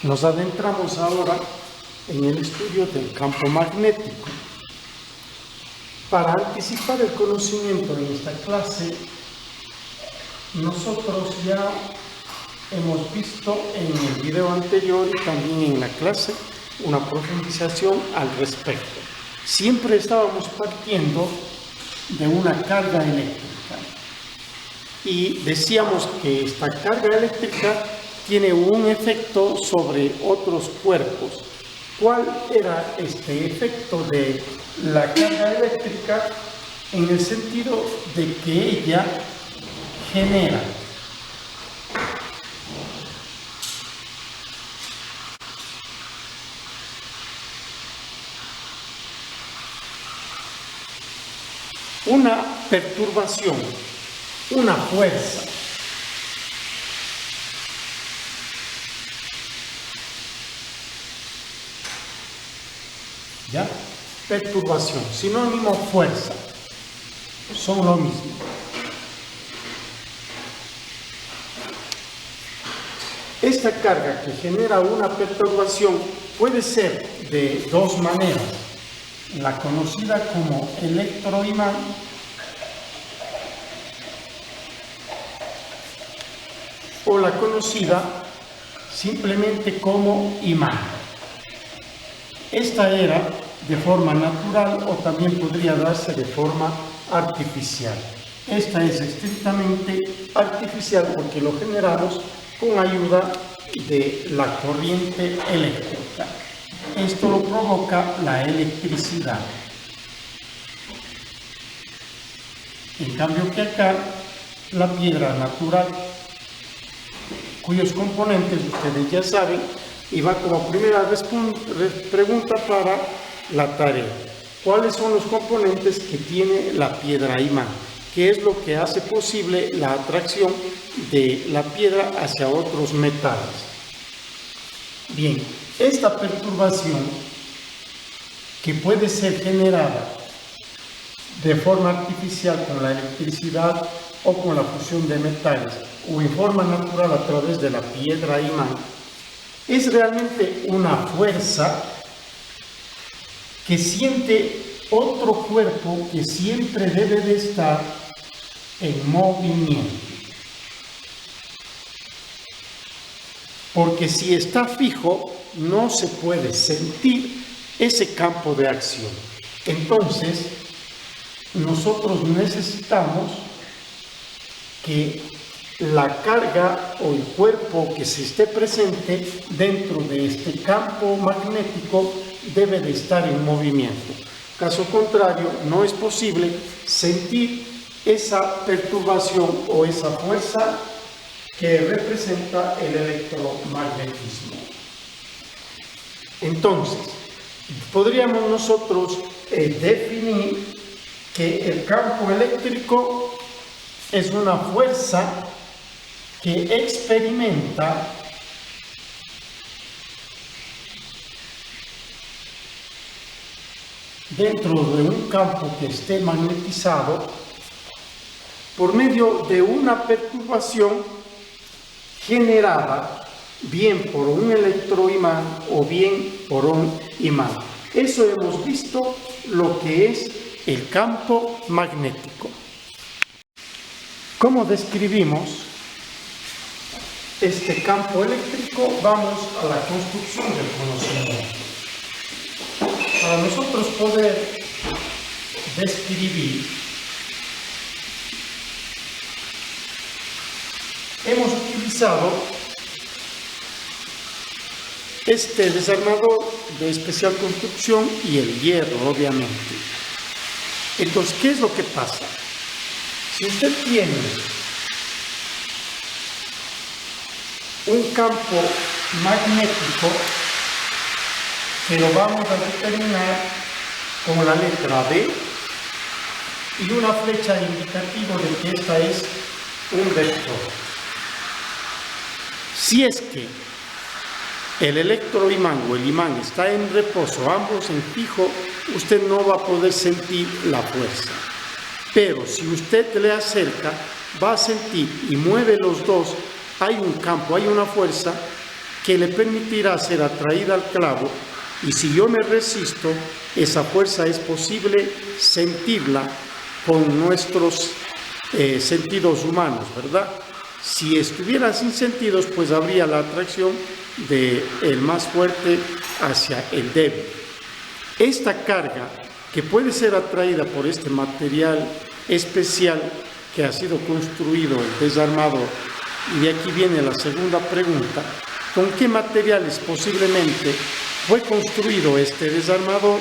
Nos adentramos ahora en el estudio del campo magnético. Para anticipar el conocimiento en esta clase, nosotros ya hemos visto en el video anterior y también en la clase una profundización al respecto. Siempre estábamos partiendo de una carga eléctrica y decíamos que esta carga eléctrica tiene un efecto sobre otros cuerpos. ¿Cuál era este efecto de la carga eléctrica? En el sentido de que ella genera una perturbación, una fuerza. ¿Ya? Perturbación, sinónimo fuerza, son lo mismo. Esta carga que genera una perturbación puede ser de dos maneras: la conocida como electroimán o la conocida simplemente como imán. Esta era de forma natural o también podría darse de forma artificial. Esta es estrictamente artificial porque lo generamos con ayuda de la corriente eléctrica. Esto lo provoca la electricidad. En cambio que acá, la piedra natural, cuyos componentes ustedes ya saben, y va como primera pregunta para la tarea. ¿Cuáles son los componentes que tiene la piedra imán? ¿Qué es lo que hace posible la atracción de la piedra hacia otros metales? Bien, esta perturbación, que puede ser generada de forma artificial con la electricidad o con la fusión de metales, o en forma natural a través de la piedra imán, es realmente una fuerza que siente otro cuerpo que siempre debe de estar en movimiento. Porque si está fijo, no se puede sentir ese campo de acción. Entonces, nosotros necesitamos que la carga o el cuerpo que se esté presente dentro de este campo magnético debe de estar en movimiento. Caso contrario, no es posible sentir esa perturbación o esa fuerza que representa el electromagnetismo. Entonces, podríamos nosotros definir que el campo eléctrico es una fuerza que experimenta dentro de un campo que esté magnetizado por medio de una perturbación generada bien por un electroimán o bien por un imán. Eso hemos visto lo que es el campo magnético. ¿Cómo describimos este campo eléctrico? Vamos a la construcción del conocimiento. Para nosotros poder describir, hemos utilizado este desarmador de especial construcción y el hierro, obviamente. Entonces, ¿qué es lo que pasa? Si usted tiene un campo magnético, que lo vamos a determinar con la letra B y una flecha indicativa de que esta es un vector. Si es que el electroimán o el imán está en reposo, ambos en fijo, usted no va a poder sentir la fuerza. Pero si usted le acerca, va a sentir y mueve los dos, hay un campo, hay una fuerza que le permitirá ser atraída al clavo, y si yo me resisto, esa fuerza es posible sentirla con nuestros sentidos humanos, ¿verdad? Si estuviera sin sentidos, pues habría la atracción del más fuerte hacia el débil. Esta carga, que puede ser atraída por este material especial que ha sido construido el desarmador, y de aquí viene la segunda pregunta: ¿con qué materiales posiblemente fue construido este desarmador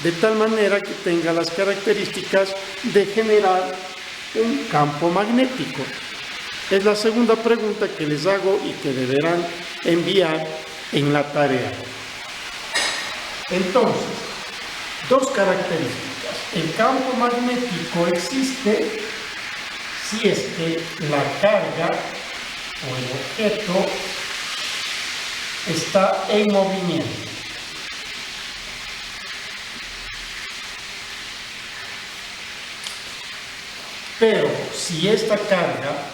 de tal manera que tenga las características de generar un campo magnético? Es la segunda pregunta que les hago y que deberán enviar en la tarea. Entonces, dos características. El campo magnético existe si es que la carga o el objeto está en movimiento. Pero si esta carga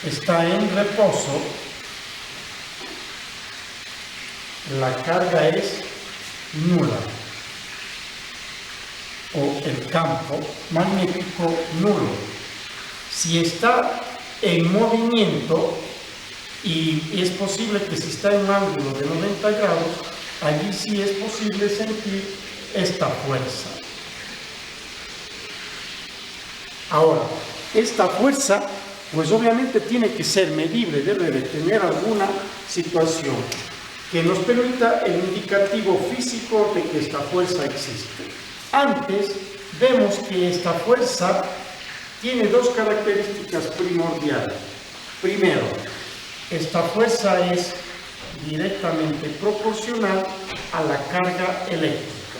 está en reposo, la carga es nula, o el campo magnético nulo. Si está en movimiento, y es posible que si está en un ángulo de 90 grados, allí sí es posible sentir esta fuerza. Ahora, esta fuerza, pues obviamente tiene que ser medible, debe de tener alguna situación que nos permita el indicativo físico de que esta fuerza existe. Antes, vemos que esta fuerza tiene dos características primordiales. Primero, esta fuerza es directamente proporcional a la carga eléctrica.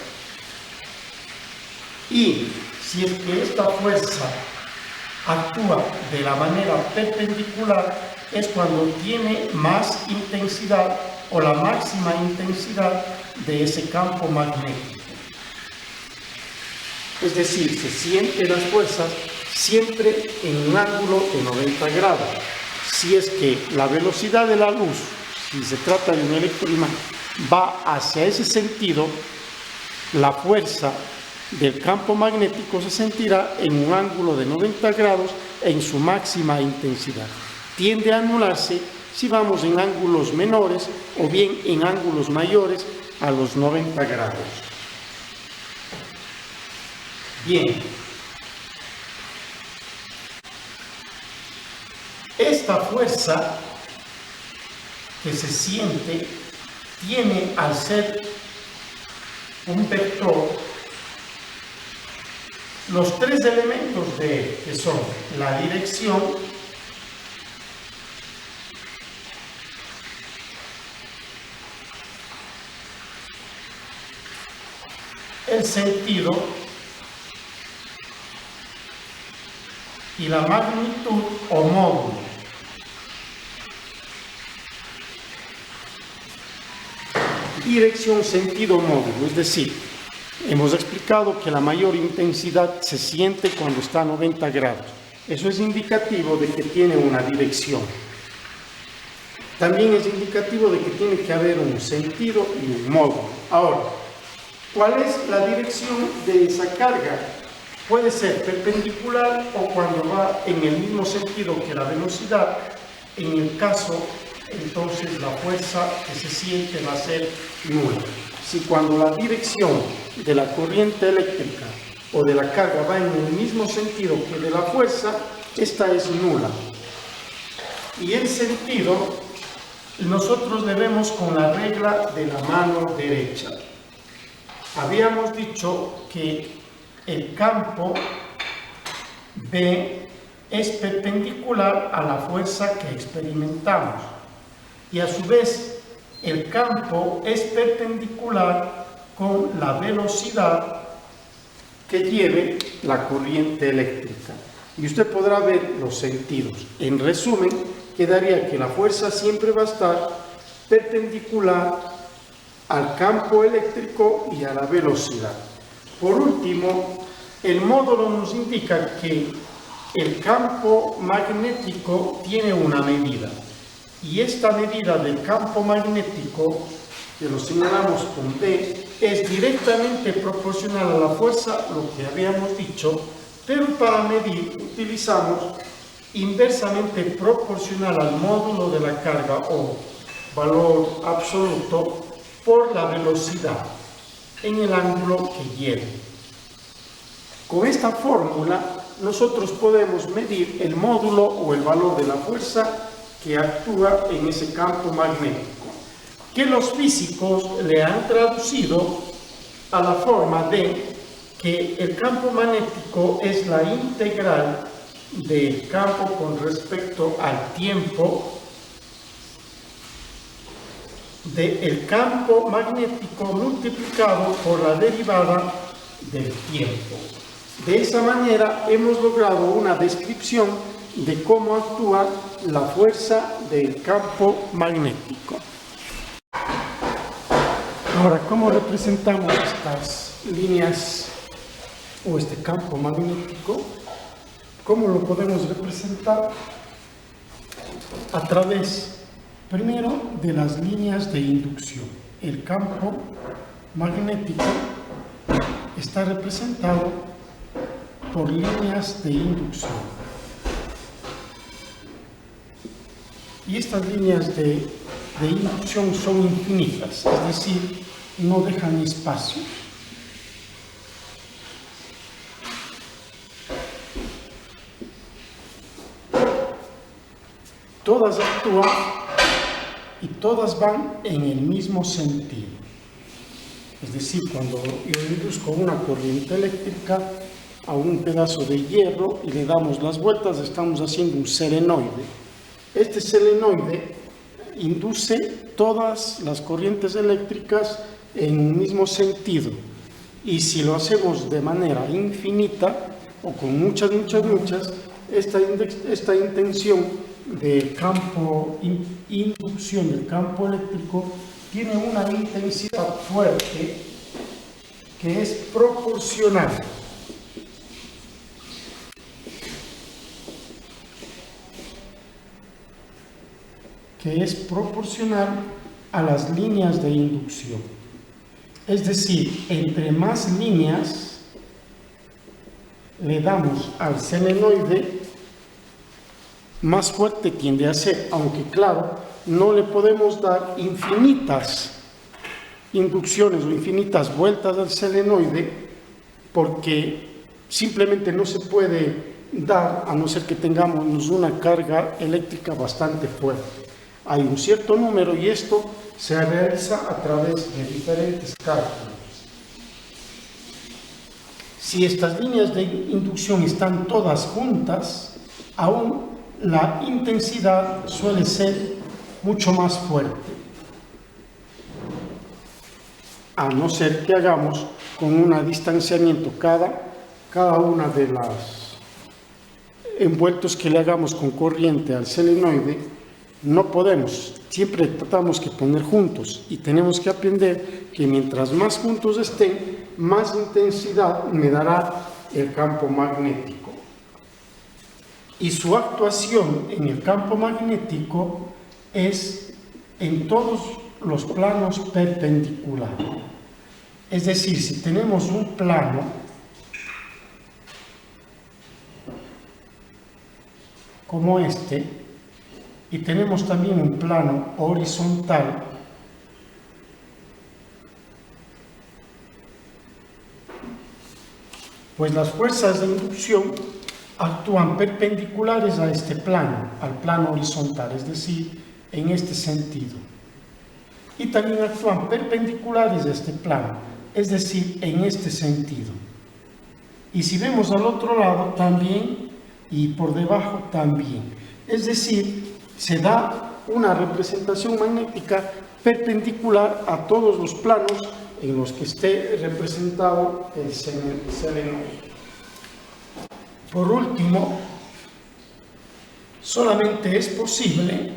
Y si es que esta fuerza actúa de la manera perpendicular, es cuando tiene más intensidad o la máxima intensidad de ese campo magnético. Es decir, se sienten las fuerzas siempre en un ángulo de 90 grados. Si es que la velocidad de la luz, si se trata de un electroimán, va hacia ese sentido, la fuerza del campo magnético se sentirá en un ángulo de 90 grados en su máxima intensidad. Tiende a anularse si vamos en ángulos menores o bien en ángulos mayores a los 90 grados. Bien. Esta fuerza que se siente tiene, al ser un vector, los tres elementos que son la dirección, el sentido y la magnitud o módulo. Dirección, sentido, módulo, es decir, hemos explicado que la mayor intensidad se siente cuando está a 90 grados. Eso es indicativo de que tiene una dirección. También es indicativo de que tiene que haber un sentido y un módulo. Ahora, ¿cuál es la dirección de esa carga? Puede ser perpendicular o cuando va en el mismo sentido que la velocidad. En el caso, entonces, la fuerza que se siente va a ser nula. Si cuando la dirección de la corriente eléctrica o de la carga va en el mismo sentido que de la fuerza, esta es nula. Y el sentido, nosotros le vemos con la regla de la mano derecha. Habíamos dicho que el campo B es perpendicular a la fuerza que experimentamos. Y a su vez, el campo es perpendicular con la velocidad que lleve la corriente eléctrica. Y usted podrá ver los sentidos. En resumen, quedaría que la fuerza siempre va a estar perpendicular al campo eléctrico y a la velocidad. Por último, el módulo nos indica que el campo magnético tiene una medida. Y esta medida del campo magnético, que lo señalamos con B, es directamente proporcional a la fuerza, lo que habíamos dicho, pero para medir utilizamos inversamente proporcional al módulo de la carga o valor absoluto por la velocidad en el ángulo que lleve. Con esta fórmula nosotros podemos medir el módulo o el valor de la fuerza que actúa en ese campo magnético, que los físicos le han traducido a la forma de que el campo magnético es la integral del campo con respecto al tiempo del campo magnético multiplicado por la derivada del tiempo. De esa manera hemos logrado una descripción de cómo actúa la fuerza del campo magnético. Ahora, ¿cómo representamos estas líneas o este campo magnético? ¿Cómo lo podemos representar? A través, primero, de las líneas de inducción. El campo magnético está representado por líneas de inducción. Y estas líneas de inducción son infinitas, es decir, no dejan espacio. Todas actúan y todas van en el mismo sentido. Es decir, cuando yo induzco una corriente eléctrica a un pedazo de hierro y le damos las vueltas, estamos haciendo un solenoide. Este solenoide induce todas las corrientes eléctricas en un mismo sentido. Y si lo hacemos de manera infinita o con muchas, esta intención del campo, inducción del campo eléctrico, tiene una intensidad fuerte que es proporcional a las líneas de inducción. Es decir, entre más líneas le damos al solenoide, más fuerte tiende a ser, aunque claro, no le podemos dar infinitas inducciones o infinitas vueltas al solenoide, porque simplemente no se puede dar a no ser que tengamos una carga eléctrica bastante fuerte. Hay un cierto número y esto se realiza a través de diferentes cálculos. Si estas líneas de inducción están todas juntas, aún la intensidad suele ser mucho más fuerte, a no ser que hagamos con un distanciamiento cada una de las envueltos que le hagamos con corriente al solenoide. No podemos, siempre tratamos que poner juntos y tenemos que aprender que mientras más juntos estén, más intensidad me dará el campo magnético. Y su actuación en el campo magnético es en todos los planos perpendiculares. Es decir, si tenemos un plano como este, y tenemos también un plano horizontal, pues las fuerzas de inducción actúan perpendiculares a este plano, al plano horizontal, es decir, en este sentido. Y también actúan perpendiculares a este plano, es decir, en este sentido. Y si vemos al otro lado también, y por debajo también. Es decir, se da una representación magnética perpendicular a todos los planos en los que esté representado el solenoide. Por último, solamente es posible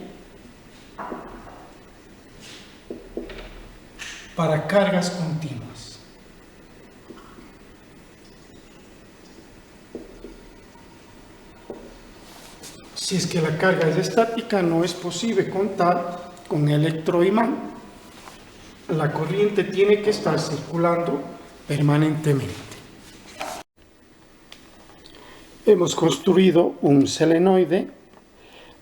para cargas continuas. Si es que la carga es estática, no es posible contar con electroimán. La corriente tiene que estar circulando permanentemente. Hemos construido un solenoide.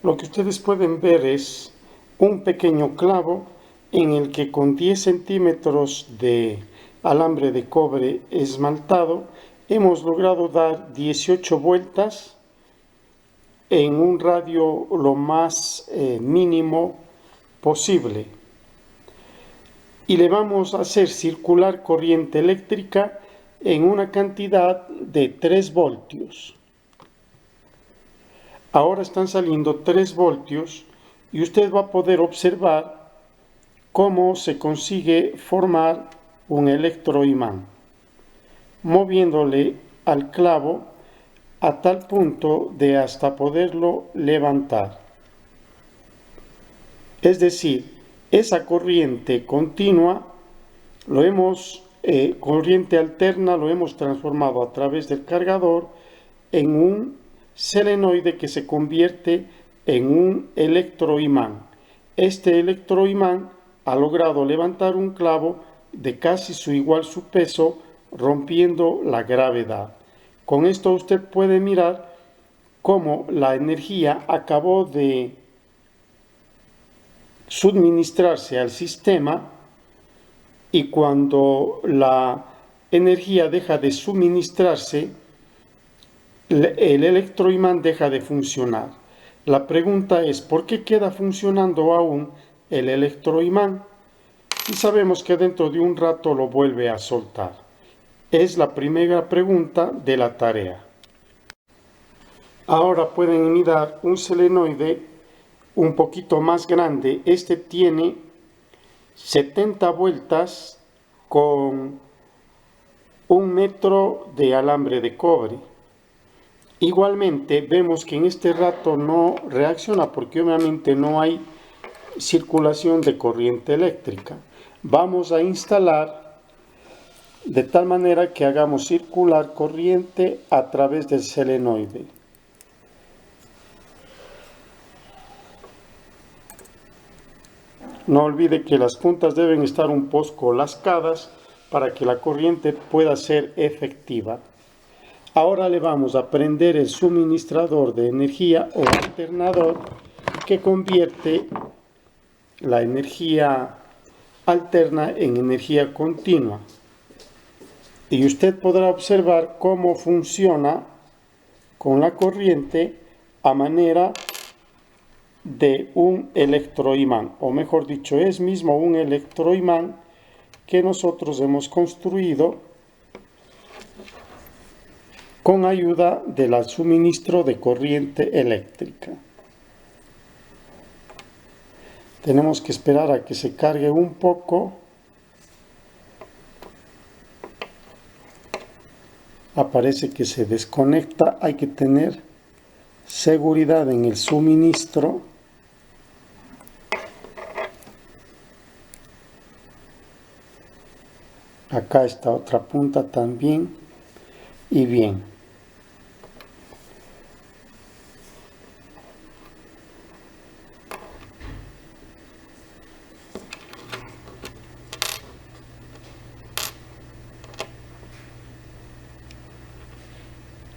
Lo que ustedes pueden ver es un pequeño clavo en el que con 10 centímetros de alambre de cobre esmaltado hemos logrado dar 18 vueltas en un radio lo más mínimo posible. Y le vamos a hacer circular corriente eléctrica en una cantidad de 3 voltios. Ahora están saliendo 3 voltios y usted va a poder observar cómo se consigue formar un electroimán, moviéndole al clavo a tal punto de hasta poderlo levantar. Es decir, esa corriente continua, corriente alterna, lo hemos transformado a través del cargador en un solenoide que se convierte en un electroimán. Este electroimán ha logrado levantar un clavo de casi su peso, rompiendo la gravedad. Con esto usted puede mirar cómo la energía acabó de suministrarse al sistema, y cuando la energía deja de suministrarse, el electroimán deja de funcionar. La pregunta es, ¿por qué queda funcionando aún el electroimán? Y sabemos que dentro de un rato lo vuelve a soltar. Es la primera pregunta de la tarea. Ahora pueden mirar un solenoide un poquito más grande. Este tiene 70 vueltas con 1 metro de alambre de cobre. Igualmente vemos que en este rato no reacciona porque obviamente no hay circulación de corriente eléctrica. Vamos a instalar de tal manera que hagamos circular corriente a través del solenoide. No olvide que las puntas deben estar un poco lascadas para que la corriente pueda ser efectiva. Ahora le vamos a prender el suministrador de energía o alternador que convierte la energía alterna en energía continua. Y usted podrá observar cómo funciona con la corriente a manera de un electroimán, o mejor dicho, es mismo un electroimán que nosotros hemos construido con ayuda del suministro de corriente eléctrica. Tenemos que esperar a que se cargue un poco. Aparece que se desconecta. Hay que tener seguridad en el suministro. Acá está otra punta también. Y bien.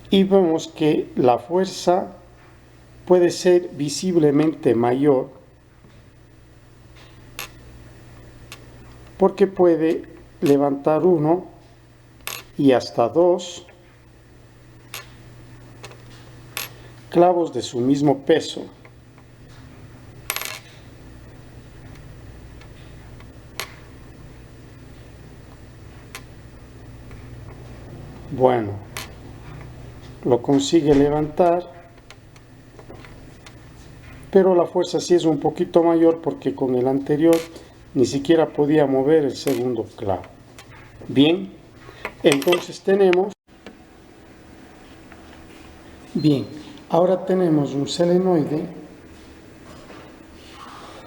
Y vemos que la fuerza puede ser visiblemente mayor porque puede levantar 1 y hasta 2 clavos de su mismo peso. Bueno, lo consigue levantar, pero la fuerza sí es un poquito mayor porque con el anterior ni siquiera podía mover el segundo clavo. Bien, entonces ahora tenemos un solenoide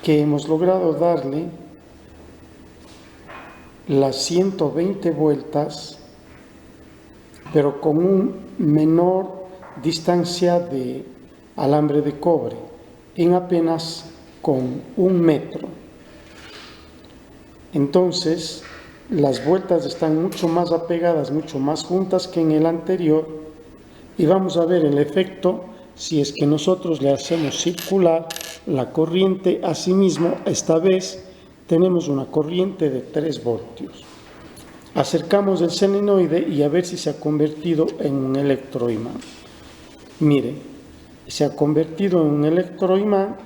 que hemos logrado darle las 120 vueltas, pero con un menor distancia de alambre de cobre en apenas con 1 metro. Entonces, las vueltas están mucho más apegadas, mucho más juntas que en el anterior, y vamos a ver el efecto si es que nosotros le hacemos circular la corriente. Asimismo, esta vez tenemos una corriente de 3 voltios. Acercamos el selenoide y a ver si se ha convertido en un electroimán. Mire, se ha convertido en un electroimán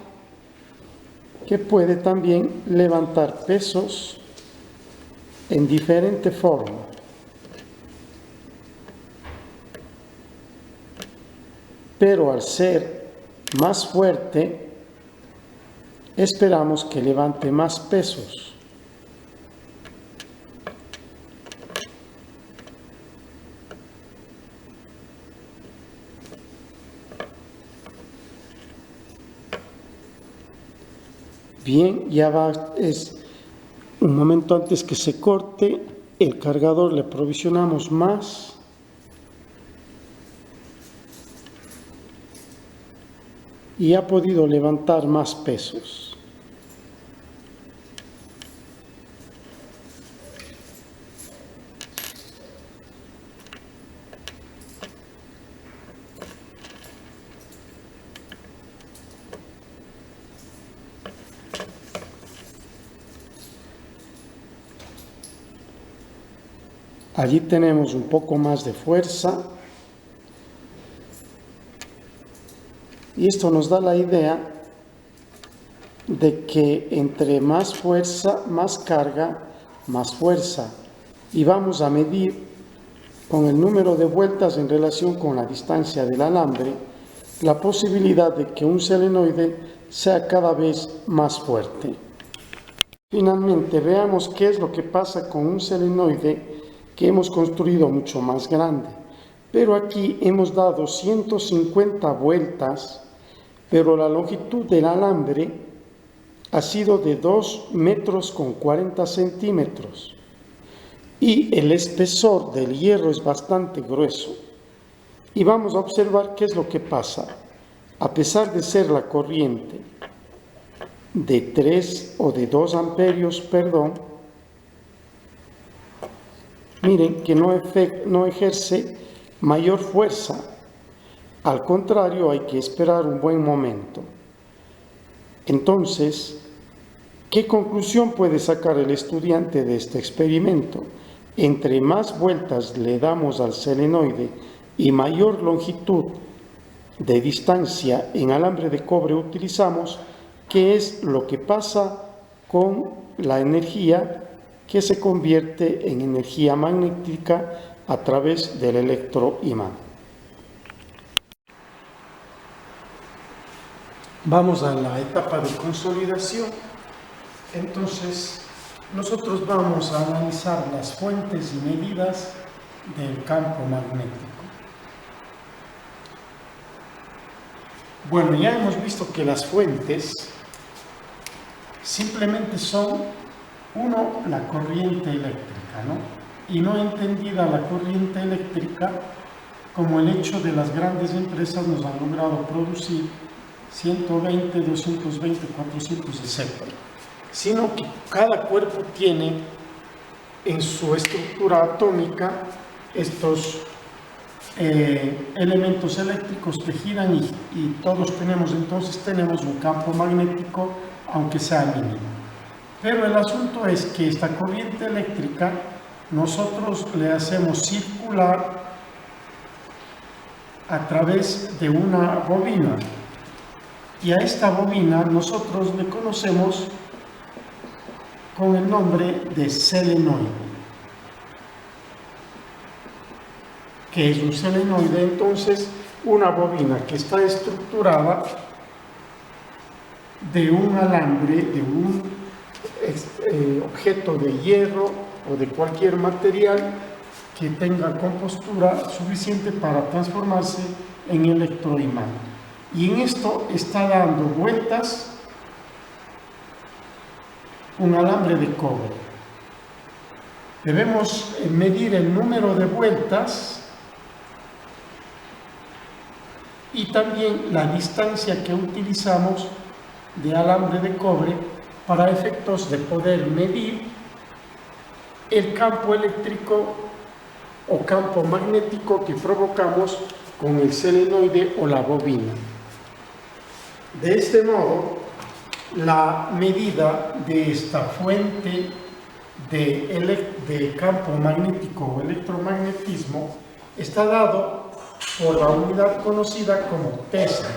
que puede también levantar pesos en diferente forma. Pero al ser más fuerte, esperamos que levante más pesos. Bien, ya va, es un momento antes que se corte, el cargador le provisionamos más. Y ha podido levantar más pesos. Allí tenemos un poco más de fuerza. Y esto nos da la idea de que entre más fuerza, más carga, más fuerza. Y vamos a medir con el número de vueltas en relación con la distancia del alambre la posibilidad de que un selenoide sea cada vez más fuerte. Finalmente, veamos qué es lo que pasa con un selenoide que hemos construido mucho más grande. Pero aquí hemos dado 150 vueltas, pero la longitud del alambre ha sido de 2 metros con 40 centímetros y el espesor del hierro es bastante grueso. Y vamos a observar qué es lo que pasa. A pesar de ser la corriente de 3 o de 2 amperios, miren que no ejerce mayor fuerza. Al contrario, hay que esperar un buen momento. Entonces, ¿qué conclusión puede sacar el estudiante de este experimento? Entre más vueltas le damos al selenoide y mayor longitud de distancia en alambre de cobre utilizamos, ¿qué es lo que pasa con la energía que se convierte en energía magnética a través del electroimán? Vamos a la etapa de consolidación. Entonces, nosotros vamos a analizar las fuentes y medidas del campo magnético. Bueno, ya hemos visto que las fuentes simplemente son, uno, la corriente eléctrica, ¿no? Y no entendida la corriente eléctrica como el hecho de las grandes empresas nos han logrado producir 120, 220, 400, etc. Sino que cada cuerpo tiene en su estructura atómica estos elementos eléctricos que giran y todos tenemos un campo magnético, aunque sea mínimo. Pero el asunto es que esta corriente eléctrica nosotros le hacemos circular a través de una bobina. Y a esta bobina nosotros le conocemos con el nombre de selenoide. ¿Qué es un selenoide? Entonces, una bobina que está estructurada de un alambre, de un objeto de hierro o de cualquier material que tenga compostura suficiente para transformarse en electroimán. Y en esto está dando vueltas un alambre de cobre. Debemos medir el número de vueltas y también la distancia que utilizamos de alambre de cobre para efectos de poder medir el campo eléctrico o campo magnético que provocamos con el solenoide o la bobina. De este modo, la medida de esta fuente de campo magnético o electromagnetismo está dado por la unidad conocida como Tesla.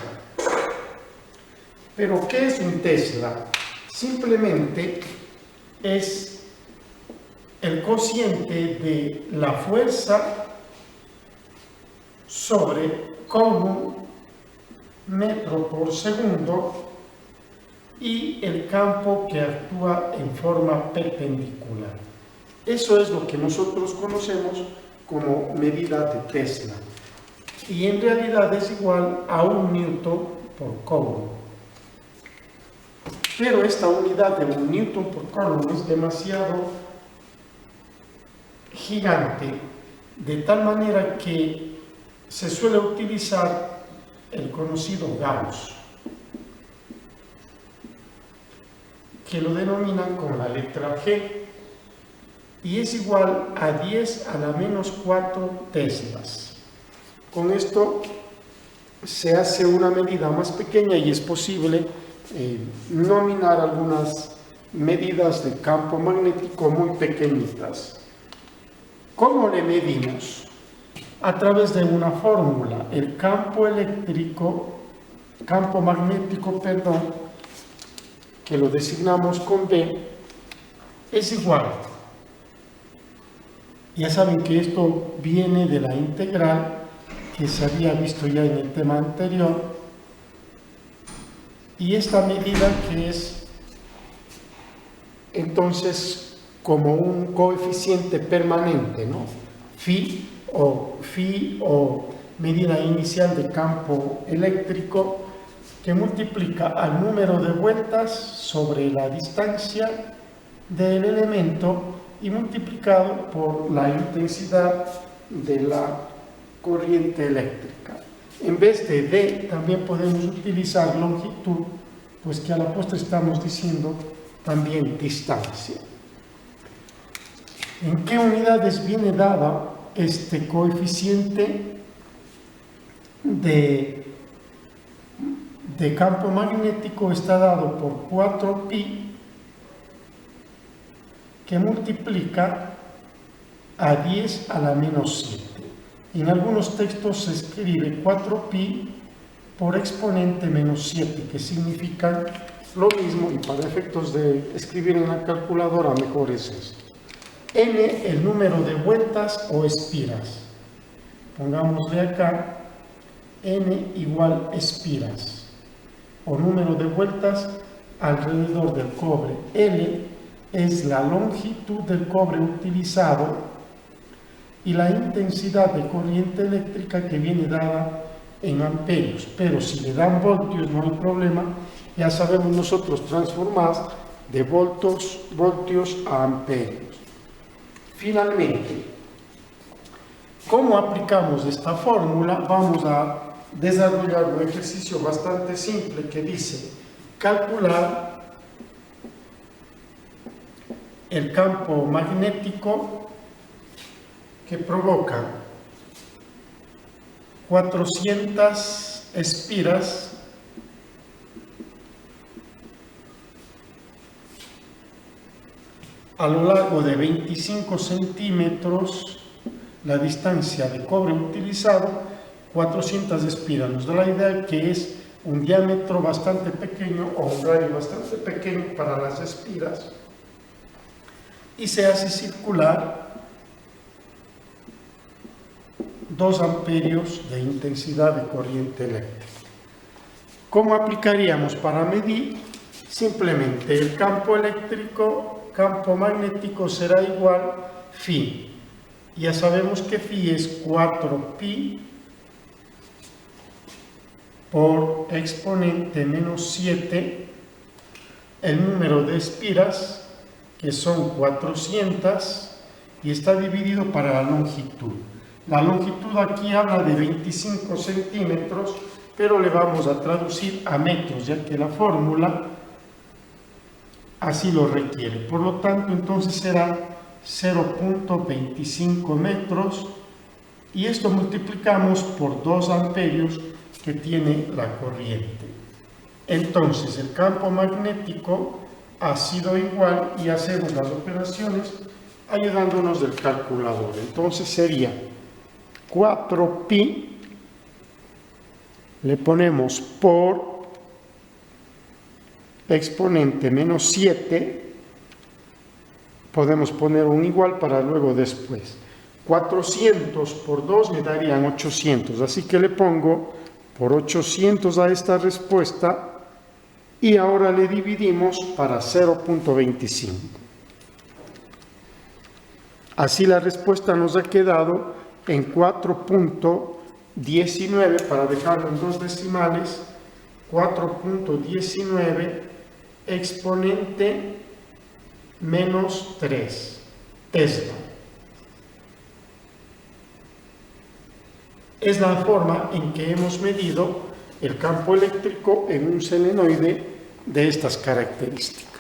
¿Pero qué es un Tesla? Simplemente es el cociente de la fuerza sobre Coulomb metro por segundo y el campo que actúa en forma perpendicular. Eso es lo que nosotros conocemos como medida de Tesla. Y en realidad es igual a 1 newton por Coulomb. Pero esta unidad de 1 newton por Coulomb es demasiado gigante, de tal manera que se suele utilizar el conocido Gauss, que lo denominan con la letra G, y es igual a 10 a la menos 4 teslas. Con esto se hace una medida más pequeña y es posible nominar algunas medidas de campo magnético muy pequeñitas. ¿Cómo le medimos? A través de una fórmula. El campo magnético, que lo designamos con B, es igual. Ya saben que esto viene de la integral que se había visto ya en el tema anterior. Y esta medida que es entonces como un coeficiente permanente, ¿no? Phi o medida inicial de campo eléctrico, que multiplica al número de vueltas sobre la distancia del elemento y multiplicado por la intensidad de la corriente eléctrica. En vez de D también podemos utilizar longitud, pues que a la postre estamos diciendo también distancia. ¿En qué unidades viene dada este coeficiente de campo magnético? Está dado por 4pi, que multiplica a 10 a la menos 7. En algunos textos se escribe 4pi por exponente menos 7, que significan lo mismo, y para efectos de escribir en la calculadora mejor es esto. N, el número de vueltas o espiras. Pongámosle acá N igual espiras o número de vueltas alrededor del cobre. L es la longitud del cobre utilizado y la intensidad de corriente eléctrica que viene dada en amperios. Pero si le dan voltios no hay problema, ya sabemos nosotros transformar de voltios a amperios. Finalmente, ¿cómo aplicamos esta fórmula? Vamos a desarrollar un ejercicio bastante simple que dice calcular el campo magnético que provoca 400 espiras a lo largo de 25 centímetros, la distancia de cobre utilizado, 400 espiras. Nos da la idea que es un diámetro bastante pequeño o un radio bastante pequeño para las espiras, y se hace circular 2 amperios de intensidad de corriente eléctrica. ¿Cómo aplicaríamos para medir? Simplemente el campo magnético será igual phi. Ya sabemos que phi es 4pi por exponente menos 7, el número de espiras, que son 400, y está dividido para la longitud. La longitud aquí habla de 25 centímetros, pero le vamos a traducir a metros, ya que la fórmula así lo requiere. Por lo tanto, entonces será 0.25 metros, y esto multiplicamos por 2 amperios que tiene la corriente. Entonces, el campo magnético ha sido igual, y hacemos las operaciones ayudándonos del calculador. Entonces sería 4pi, le ponemos por exponente menos 7, podemos poner un igual para luego después. 400 por 2 me darían 800, así que le pongo por 800 a esta respuesta, y ahora le dividimos para 0.25. Así la respuesta nos ha quedado en 4.19, para dejarlo en 2 decimales, 4.19 exponente menos 3 Tesla. Es la forma en que hemos medido el campo eléctrico en un solenoide de estas características.